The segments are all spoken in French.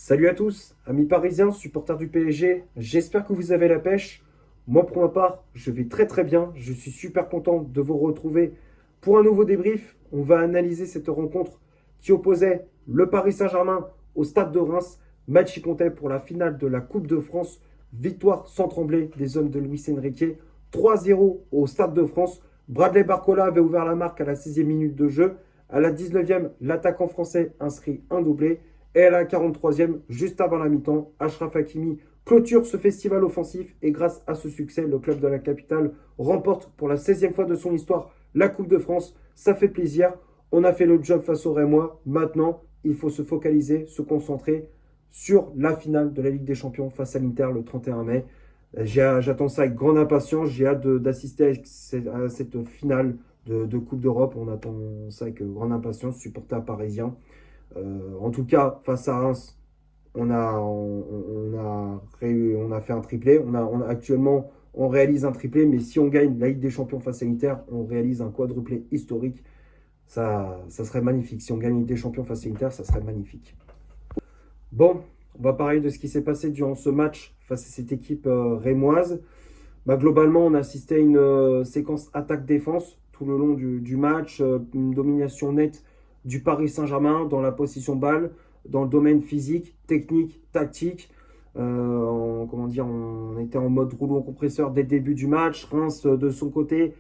Salut à tous, amis parisiens, supporters du PSG, j'espère que vous avez la pêche. Moi pour ma part, je vais très très bien, je suis super content de vous retrouver pour un nouveau débrief. On va analyser cette rencontre qui opposait le Paris Saint-Germain au Stade de Reims, match qui comptait pour la finale de la Coupe de France, victoire sans trembler des hommes de Luis Enrique, 3-0 au Stade de France. Bradley Barcola avait ouvert la marque à la 6e minute de jeu, à la 19e, l'attaquant français inscrit un doublé. Et à la 43e, juste avant la mi-temps, Achraf Hakimi clôture ce festival offensif et grâce à ce succès, le club de la capitale remporte pour la 16e fois de son histoire la Coupe de France. Ça fait plaisir. On a fait le job face au Rémois. Maintenant, il faut se focaliser, se concentrer sur la finale de la Ligue des Champions face à l'Inter le 31 mai. J'attends ça avec grande impatience. J'ai hâte d'assister à cette finale de Coupe d'Europe. On attend ça avec grande impatience, supporter parisien. En tout cas, face à Reims, on a fait un triplé. Actuellement, on réalise un triplé, mais si on gagne la Ligue des Champions face à l'Inter, on réalise un quadruplé historique. Ça serait magnifique. Si on gagne la Ligue des Champions face à l'Inter, ça serait magnifique. Bon, on va parler de ce qui s'est passé durant ce match face à cette équipe rémoise. Globalement, on a assisté à une séquence attaque-défense tout le long du match, une domination nette du Paris Saint-Germain dans la possession balle, dans le domaine physique, technique, tactique. On était en mode rouleau compresseur dès le début du match. Reims, de son côté,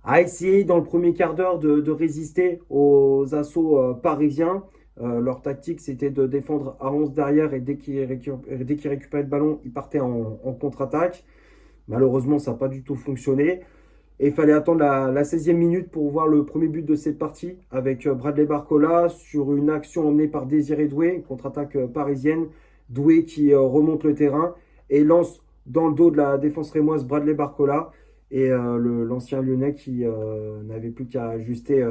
a essayé dans le premier quart d'heure de résister aux assauts parisiens. Leur tactique, c'était de défendre à 11 derrière et dès qu'ils récupéraient le ballon, ils partaient en contre-attaque. Malheureusement, ça n'a pas du tout fonctionné. Et il fallait attendre la 16e minute pour voir le premier but de cette partie avec Bradley Barcola sur une action emmenée par Désiré Doué, une contre-attaque parisienne. Doué qui remonte le terrain et lance dans le dos de la défense rémoise Bradley Barcola et l'ancien lyonnais qui n'avait plus qu'à ajuster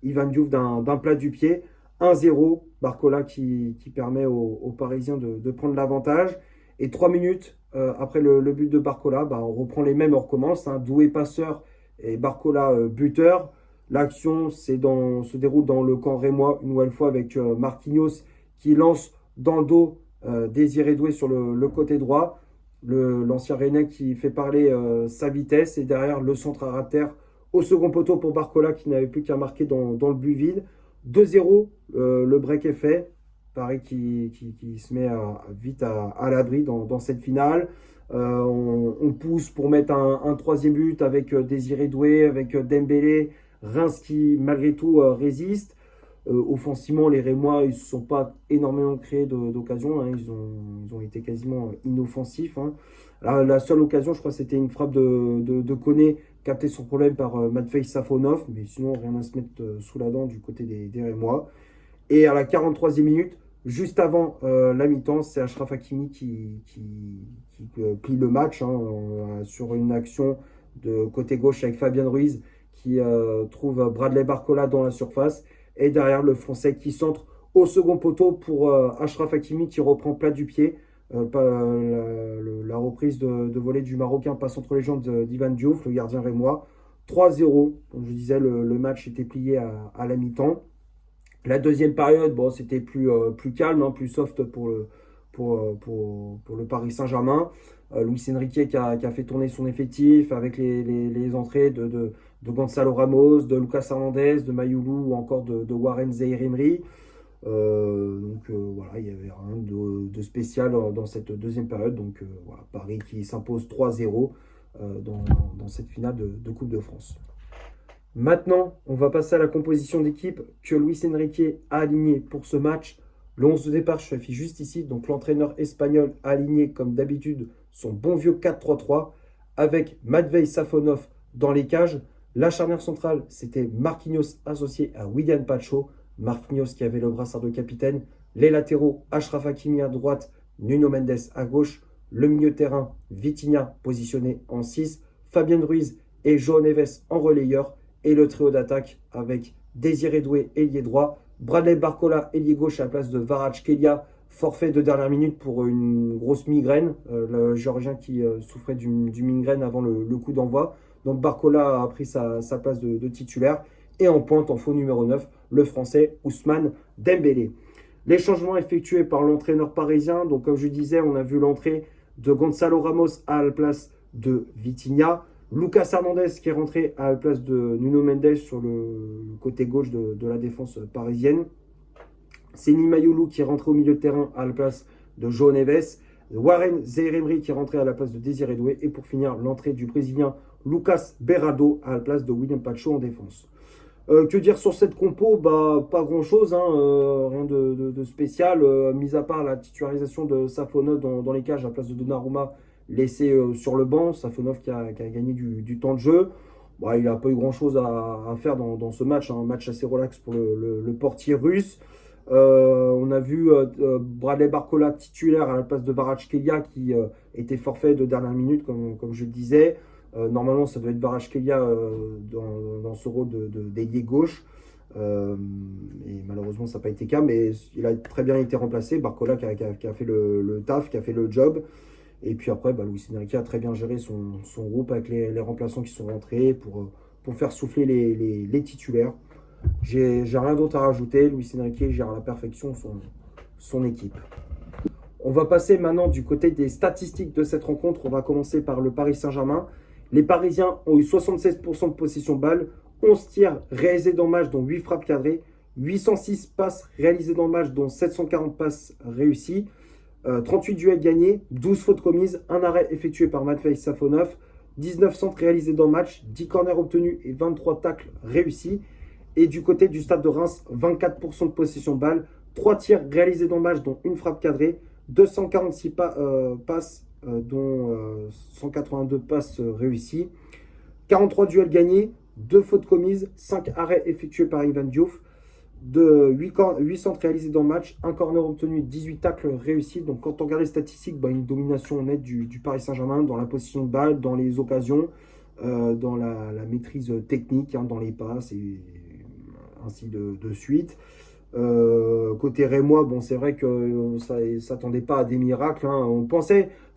Ivan Diouf d'un plat du pied. 1-0, Barcola qui permet aux Parisiens de prendre l'avantage. Et 3 minutes après le but de Barcola, on reprend les mêmes, on recommence. Doué passeur et Barcola buteur. L'action se déroule dans le camp rémois, une nouvelle fois avec Marquinhos qui lance dans le dos Désiré Doué sur le côté droit. L'ancien Rennais qui fait parler sa vitesse et derrière le centre à terre au second poteau pour Barcola qui n'avait plus qu'à marquer dans le but vide. 2-0, le break est fait. Paris qui se met vite à l'abri dans cette finale. On pousse pour mettre un troisième but avec Désiré Doué, avec Dembélé. Reims qui, malgré tout, résiste. Offensivement, les Rémois, ils ne se sont pas énormément créés d'occasion. Ils ont été quasiment inoffensifs. La seule occasion, je crois, c'était une frappe de Koné captée sans problème par Matvei Safonov. Mais sinon, rien à se mettre sous la dent du côté des Rémois. Et à la 43e minute, juste avant la mi-temps, c'est Achraf Hakimi qui plie le match sur une action de côté gauche avec Fabien Ruiz qui trouve Bradley Barcola dans la surface. Et derrière, le Français qui centre au second poteau pour Achraf Hakimi qui reprend plat du pied. La reprise de volée du Marocain passe entre les jambes d'Ivan Diouf, le gardien rémois. 3-0. Comme je disais, le match était plié à la mi-temps. La deuxième période, c'était plus calme, plus soft pour le Paris Saint-Germain. Luis Enrique qui a fait tourner son effectif avec les entrées de Gonzalo Ramos, de Lucas Hernandez, de Mayoulou ou encore de Warren Zaïre-Emery. Voilà, il n'y avait rien de spécial dans cette deuxième période. Voilà, Paris qui s'impose 3-0 dans cette finale de Coupe de France. Maintenant, on va passer à la composition d'équipe que Luis Enrique a alignée pour ce match. Le 11 de départ, je l'affiche juste ici. Donc l'entraîneur espagnol a aligné comme d'habitude son bon vieux 4-3-3 avec Matvei Safonov dans les cages. La charnière centrale, c'était Marquinhos associé à Willian Pacho. Marquinhos qui avait le brassard de capitaine. Les latéraux, Achraf Hakimi à droite, Nuno Mendes à gauche. Le milieu de terrain, Vitinha positionné en 6. Fabien Ruiz et João Neves en relayeur. Et le trio d'attaque avec Désiré Doué, ailier droit, Bradley Barcola, ailier gauche à la place de Kvaratskhelia, forfait de dernière minute pour une grosse migraine, le Géorgien qui souffrait du migraine avant le coup d'envoi. Donc Barcola a pris sa place de titulaire. Et en pointe, en faux numéro 9, le Français Ousmane Dembélé. Les changements effectués par l'entraîneur parisien, donc comme je disais, on a vu l'entrée de Gonzalo Ramos à la place de Vitinha, Lucas Hernandez qui est rentré à la place de Nuno Mendes sur le côté gauche de la défense parisienne, Seny Mayulu qui est rentré au milieu de terrain à la place de João Neves, Warren Zaïre-Emery qui est rentré à la place de Désiré Doué, et pour finir, l'entrée du Brésilien Lucas Beraldo à la place de William Pacho en défense. Que dire sur cette compo? Bah, pas grand-chose, hein, rien de spécial, mis à part la titularisation de Safonov dans les cages à la place de Donnarumma, laissé sur le banc. Safonov qui a gagné du temps de jeu. Bah, il n'a pas eu grand-chose à faire dans ce match, hein, un match assez relax pour le portier russe. On a vu Bradley Barcola titulaire à la place de Kvaratskhelia qui était forfait de dernière minute, comme je le disais. Normalement, ça doit être Kvaratskhelia dans ce rôle d'ailier gauche. Et malheureusement, ça n'a pas été le cas, mais il a très bien été remplacé. Barcola qui a fait le taf, qui a fait le job. Et puis après, Luis Enrique a très bien géré son groupe avec les remplaçants qui sont rentrés pour faire souffler les titulaires. J'ai rien d'autre à rajouter. Luis Enrique gère à la perfection son équipe. On va passer maintenant du côté des statistiques de cette rencontre. On va commencer par le Paris Saint-Germain. Les Parisiens ont eu 76% de possession de balle, 11 tirs réalisés dans le match, dont 8 frappes cadrées, 806 passes réalisées dans le match, dont 740 passes réussies, 38 duels gagnés, 12 fautes commises, un arrêt effectué par Matvei Safonov, 19 centres réalisés dans le match, 10 corners obtenus et 23 tacles réussis. Et du côté du Stade de Reims, 24% de possession de balle, 3 tirs réalisés dans le match, dont une frappe cadrée, 246 passes, dont 182 passes réussies, 43 duels gagnés, 2 fautes commises, 5 arrêts effectués par Ivan Diouf, 8 centres réalisés dans le match, un corner obtenu, 18 tacles réussis. Donc quand on regarde les statistiques, une domination nette du Paris Saint-Germain dans la possession de balle, dans les occasions, dans la maîtrise technique, hein, dans les passes et ainsi de suite. Côté Rémois, c'est vrai que ça ne s'attendait pas à des miracles, hein.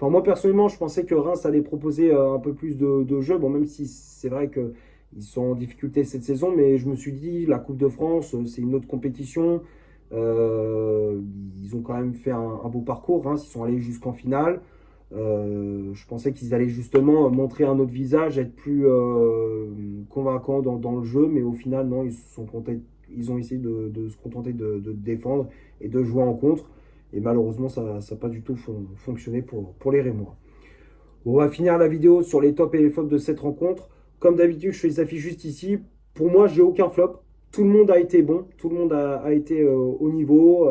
Moi personnellement, je pensais que Reims allait proposer un peu plus de jeu, même si c'est vrai qu'ils sont en difficulté cette saison, mais je me suis dit, la Coupe de France, c'est une autre compétition. Ils ont quand même fait un beau parcours, hein, ils sont allés jusqu'en finale. Je pensais qu'ils allaient justement montrer un autre visage, être plus convaincants dans le jeu, mais au final, non, ils ont essayé de se contenter de défendre et de jouer en contre. Et malheureusement, ça n'a pas du tout fonctionné pour les Rémois. On va finir la vidéo sur les tops et les flops de cette rencontre. Comme d'habitude, je fais les affiches juste ici. Pour moi, j'ai aucun flop. Tout le monde a été bon, tout le monde a été au niveau.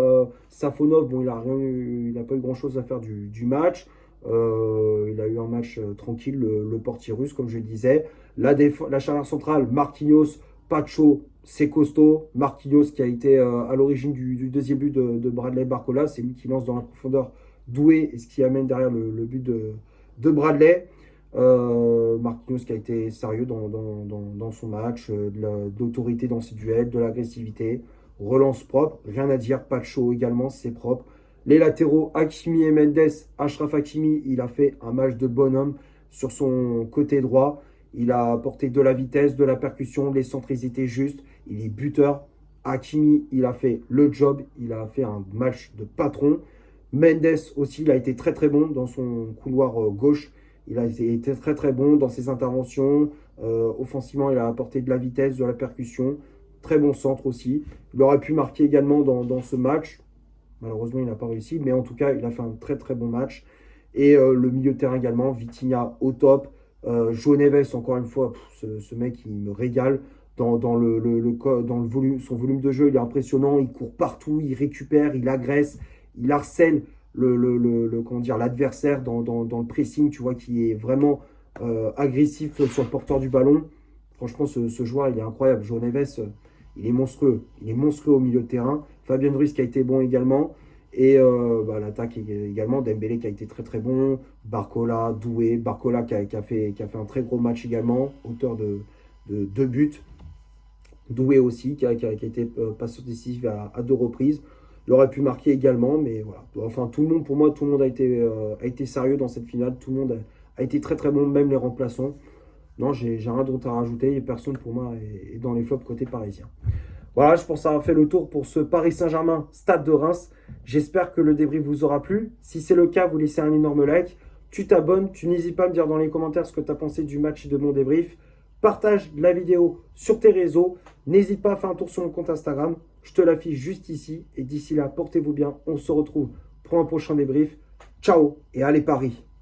Safonov, il n'a pas eu grand-chose à faire du match. Il a eu un match tranquille, le portier russe, comme je le disais. La charnière centrale, Marquinhos, Pacho, c'est costaud. Marquinhos qui a été à l'origine du deuxième but de Bradley Barcola. C'est lui qui lance dans la profondeur Doué, et ce qui amène derrière le but de Bradley. Marquinhos qui a été sérieux dans son match, de l'autorité dans ses duels, de l'agressivité, relance propre, rien à dire. Pacho également, c'est propre. Les latéraux, Hakimi et Mendes. Achraf Hakimi, il a fait un match de bonhomme sur son côté droit. Il a apporté de la vitesse, de la percussion, les centres ils étaient justes. Il est buteur. Hakimi, il a fait le job. Il a fait un match de patron. Mendes aussi, il a été très très bon dans son couloir gauche. Il a été très très bon dans ses interventions. Offensivement, il a apporté de la vitesse, de la percussion. Très bon centre aussi. Il aurait pu marquer également dans ce match. Malheureusement, il n'a pas réussi. Mais en tout cas, il a fait un très très bon match. Et le milieu de terrain également. Vitinha au top. João Neves, encore une fois, ce mec, il me régale. Dans le volume, son volume de jeu, il est impressionnant. Il court partout, il récupère, il agresse, il harcèle l'adversaire dans le pressing, tu vois, qui est vraiment agressif sur le porteur du ballon. Franchement, ce joueur, il est incroyable. João Neves, il est monstrueux. Il est monstrueux au milieu de terrain. Fabien Ruiz qui a été bon également. Et l'attaque également, Dembélé qui a été très très bon. Barcola, Doué. Barcola qui a fait un très gros match également, auteur de 2 buts. Doué aussi, qui a été passeur décisif à 2 reprises. Il aurait pu marquer également, mais voilà. Enfin, pour moi, tout le monde a été sérieux dans cette finale. Tout le monde a été très très bon, même les remplaçants. Non, j'ai rien d'autre à rajouter. Et personne pour moi est dans les flops côté parisien. Voilà, je pense avoir fait le tour pour ce Paris Saint-Germain, Stade de Reims. J'espère que le débrief vous aura plu. Si c'est le cas, vous laissez un énorme like. Tu t'abonnes, tu n'hésites pas à me dire dans les commentaires ce que tu as pensé du match et de mon débrief. Partage la vidéo sur tes réseaux. N'hésite pas à faire un tour sur mon compte Instagram. Je te l'affiche juste ici. Et d'ici là, portez-vous bien. On se retrouve pour un prochain débrief. Ciao et allez Paris!